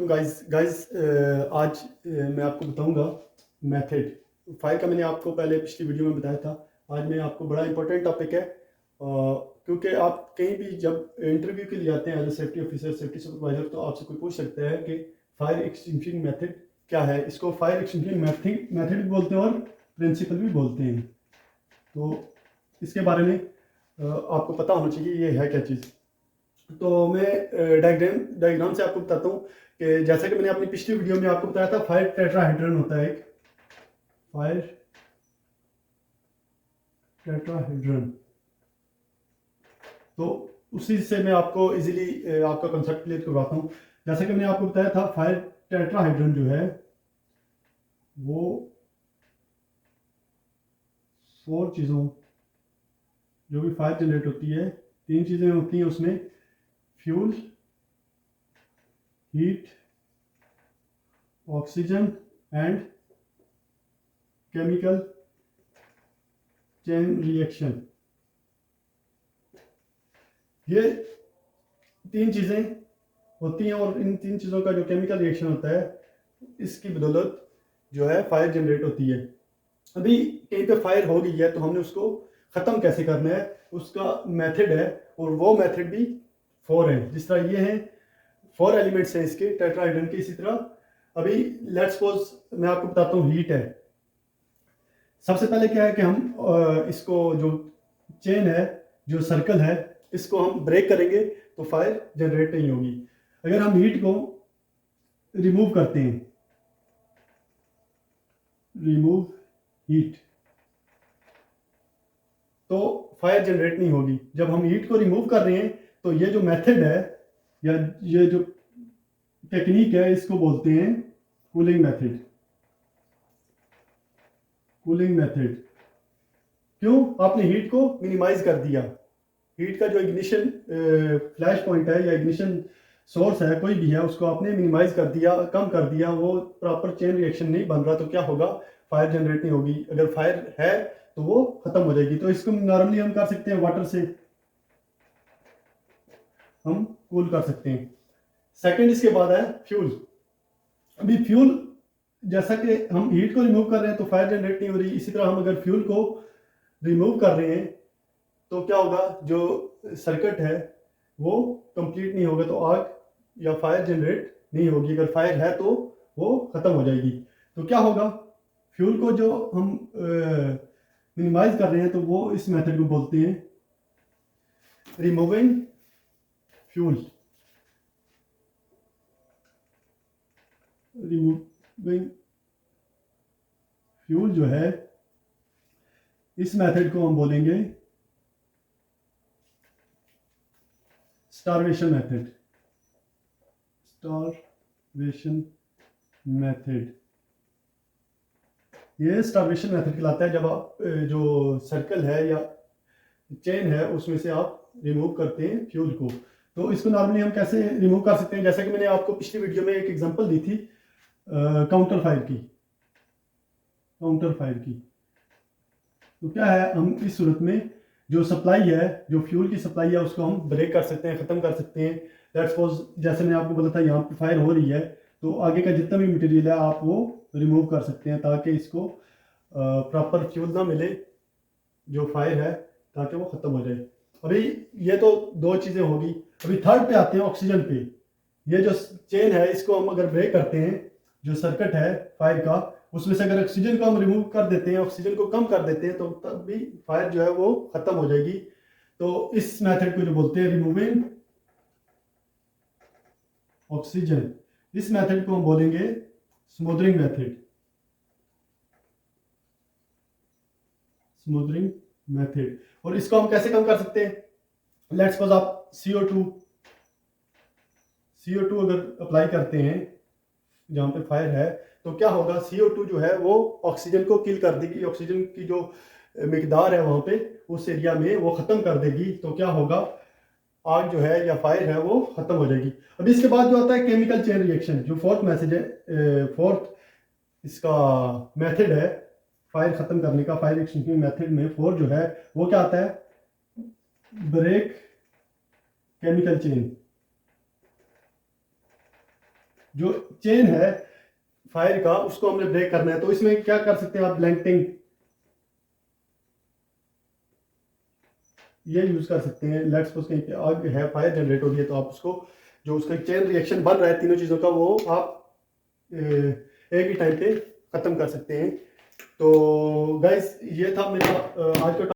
वालेकुम गाइस आज मैं आपको बताऊंगा मेथड फायर का। मैंने आपको पहले पिछली वीडियो में बताया था। आज मैं आपको बड़ा इंपॉर्टेंट टॉपिक है क्योंकि आप कहीं भी जब इंटरव्यू के लिए जाते हैं as a safety officer, safety supervisor, तो आपसे कोई पूछ सकता है कि फायर एक्सटिंग्विशिंग मेथड क्या है। इसको फायर एक्सटिंग्विशिंग मेथड भी बोलते हैं और प्रिंसिपल भी बोलते हैं। तो इसके बारे में आपको पता होना चाहिए ये है क्या चीज़। तो मैं डायग्राम से आपको बताता हूँ कि जैसा कि मैंने अपनी पिछली वीडियो में आपको बताया था, फायर टेट्राहेड्रन होता है एक फायर टेट्राहेड्रन। तो उसी से मैं आपको इजीली आपका कंसेप्ट क्लियर करवाता हूँ। जैसा कि मैंने आपको बताया था, फायर टेट्राहेड्रन जो है वो 4 चीज़ों जो भी फायर जनरेट होती है, 3 चीज़ें होती हैं उसमें: fuel, heat, oxygen and chemical chain reaction. ये 3 चीज़ें होती हैं और इन 3 चीज़ों का जो केमिकल रिएक्शन होता है, इसकी बदौलत जो है फायर जनरेट होती है। अभी कहीं पे फायर हो गई है तो हमने उसको ख़त्म कैसे करना है, उसका मेथड है। और वो मेथड भी 4 है। जिस तरह ये हैं 4 एलिमेंट्स हैं इसके टेट्राहेड्रन के, इसी तरह अभी लेट्स सपोज मैं आपको बताता हूँ हीट है। सबसे पहले क्या है कि हम इसको जो चेन है, जो सर्कल है, इसको हम ब्रेक करेंगे तो फायर जनरेट नहीं होगी। अगर हम हीट को रिमूव करते हैं, रिमूव हीट, तो फायर जनरेट नहीं होगी। जब हम हीट को रिमूव कर रहे हैं तो ये जो मेथड है या ये जो टेक्निक है, इसको बोलते हैं कूलिंग मेथड। कूलिंग मेथड क्यों? आपने हीट को मिनिमाइज कर दिया। हीट का जो इग्निशन फ्लैश पॉइंट है या इग्निशन सोर्स है, कोई भी है, उसको आपने मिनिमाइज कर दिया, कम कर दिया, वो प्रॉपर चेन रिएक्शन नहीं बन रहा, तो क्या होगा? फायर जनरेट नहीं होगी। अगर फायर है तो वो खत्म हो जाएगी। तो इसको नॉर्मली हम कर सकते हैं वाटर से हम कूल कर सकते हैं। सेकंड इसके बाद है फ्यूल। अभी फ्यूल, जैसा कि हम हीट को रिमूव कर रहे हैं तो फायर जनरेट नहीं हो रही, इसी तरह हम अगर फ्यूल को रिमूव कर रहे हैं तो क्या होगा? जो सर्किट है वो कंप्लीट नहीं होगा, तो आग या फायर जनरेट नहीं होगी। अगर फायर है तो वो खत्म हो जाएगी। तो क्या होगा? फ्यूल को जो हम मिनिमाइज कर रहे हैं तो वो इस मेथड को बोलते हैं रिमूविंग फ्यूल। रिमूविंग फ्यूल जो है, इस मेथड को हम बोलेंगे स्टारवेशन मेथड। स्टारवेशन मेथड, ये स्टारवेशन मेथड कहलाता है जब आप जो सर्कल है या चेन है उसमें से आप रिमूव करते हैं फ्यूल को। तो इसको नॉर्मली हम कैसे रिमूव कर सकते हैं? जैसा कि मैंने आपको पिछली वीडियो में एक एग्जांपल दी थी काउंटर फायर की। काउंटर फायर की तो क्या है, हम इस सूरत में जो सप्लाई है, जो फ्यूल की सप्लाई है, उसको हम ब्रेक कर सकते हैं, ख़त्म कर सकते हैं। लेट्स सपोज जैसे मैंने आपको बोला था, यहाँ पे फायर हो रही है तो आगे का जितना भी मटेरियल है आप वो रिमूव कर सकते हैं ताकि इसको प्रॉपर फ्यूल ना मिले जो फायर है, ताकि वो ख़त्म हो जाए। अभी ये तो 2 चीज़ें होगी। अभी थर्ड पे आते हैं, ऑक्सीजन पे। ये जो चेन है इसको हम अगर ब्रेक करते हैं, जो सर्किट है फायर का, उसमें से अगर ऑक्सीजन को हम रिमूव कर देते हैं, ऑक्सीजन को कम कर देते हैं, तो तब भी फायर जो है वो खत्म हो जाएगी। तो इस मेथड को जो बोलते हैं रिमूविंग ऑक्सीजन, इस मेथड को हम बोलेंगे स्मूदरिंग मेथड। Smothering method. और इसको हम कैसे कम कर सकते हैं? लेट्स सपोज आप CO2 अगर अप्लाई करते हैं जहाँ पे फायर है, तो क्या होगा? CO2 जो है वो ऑक्सीजन को किल कर देगी। ऑक्सीजन की जो मिकदार है वहाँ पे उस एरिया में वो ख़त्म कर देगी। तो क्या होगा? आग जो है या फायर है वो ख़त्म हो जाएगी। अभी इसके बाद जो आता है केमिकल चेन रिएक्शन, जो फोर्थ मैसेज है, फोर्थ इसका मेथड है फायर ख़त्म करने का। फायर एक्सटिंग्विशिंग मेथड में 4 जो है वो क्या आता है? Break chemical chain. जो चेन है फायर का उसको हमने ब्रेक करना है। तो इसमें क्या कर सकते हैं आप, ब्लैंकटिंग ये यूज कर सकते हैं। लेट्स सपोज कहीं पे आग है, फायर जनरेट हो रही है, तो आप उसको जो उसका चेन रिएक्शन बन रहा है तीनों चीज़ों का, वो आप एक ही टाइम पे खत्म कर सकते हैं। तो गाइस ये था मेरा आज का